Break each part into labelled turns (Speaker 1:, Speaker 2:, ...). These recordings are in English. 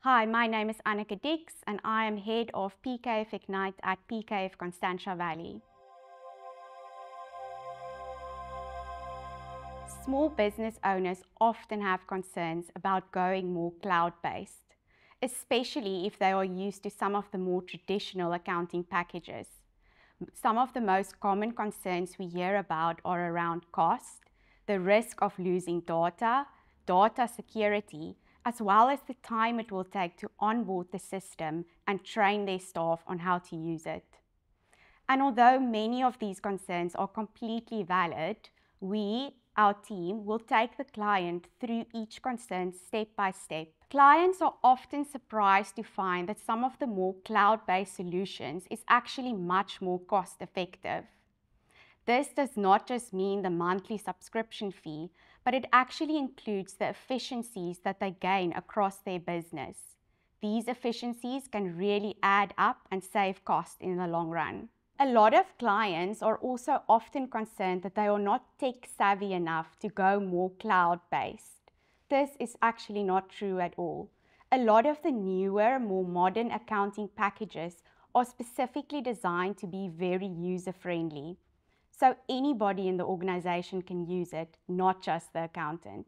Speaker 1: Hi, my name is Anneke Dix and I am Head of PKF Ignite at PKF Constantia Valley. Small business owners often have concerns about going more cloud-based, especially if they are used to some of the more traditional accounting packages. Some of the most common concerns we hear about are around cost, the risk of losing data, data security, as well as the time it will take to onboard the system and train their staff on how to use it. And although many of these concerns are completely valid, our team, will take the client through each concern step by step. Clients are often surprised to find that some of the more cloud-based solutions is actually much more cost-effective. This does not just mean the monthly subscription fee, but it actually includes the efficiencies that they gain across their business. These efficiencies can really add up and save cost in the long run. A lot of clients are also often concerned that they are not tech savvy enough to go more cloud-based. This is actually not true at all. A lot of the newer, more modern accounting packages are specifically designed to be very user-friendly. So anybody in the organization can use it, not just the accountant.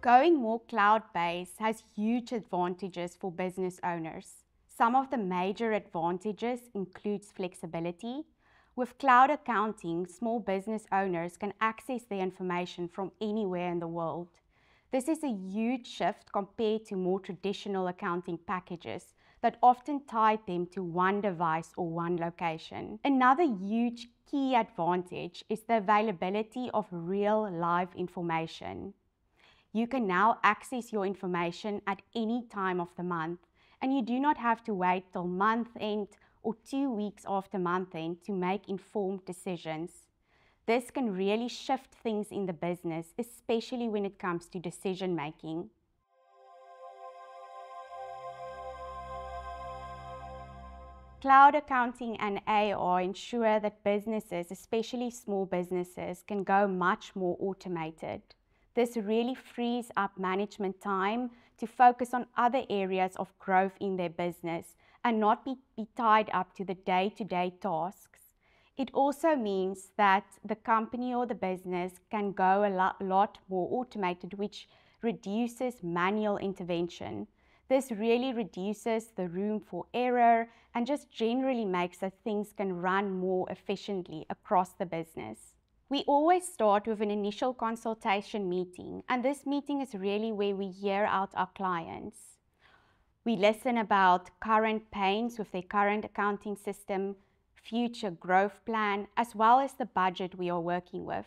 Speaker 1: Going more cloud-based has huge advantages for business owners. Some of the major advantages include flexibility. With cloud accounting, small business owners can access their information from anywhere in the world. This is a huge shift compared to more traditional accounting packages that often tied them to one device or one location. Another huge key advantage is the availability of real live information. You can now access your information at any time of the month, and you do not have to wait till month end or 2 weeks after month end to make informed decisions. This can really shift things in the business, especially when it comes to decision making. Cloud accounting and AI ensure that businesses, especially small businesses, can go much more automated. This really frees up management time to focus on other areas of growth in their business and not be tied up to the day-to-day tasks. It also means that the company or the business can go a lot more automated, which reduces manual intervention. This really reduces the room for error and just generally makes that things can run more efficiently across the business. We always start with an initial consultation meeting, and this meeting is really where we hear out our clients. We listen about current pains with their current accounting system, future growth plan, as well as the budget we are working with.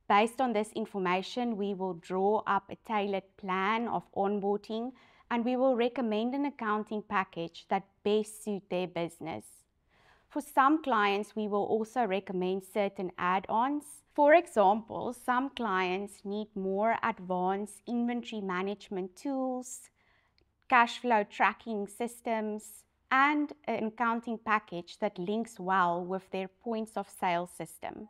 Speaker 1: Based on this information, we will draw up a tailored plan of onboarding, and we will recommend an accounting package that best suits their business. For some clients, we will also recommend certain add-ons. For example, some clients need more advanced inventory management tools, cash flow tracking systems, and an accounting package that links well with their points of sale system.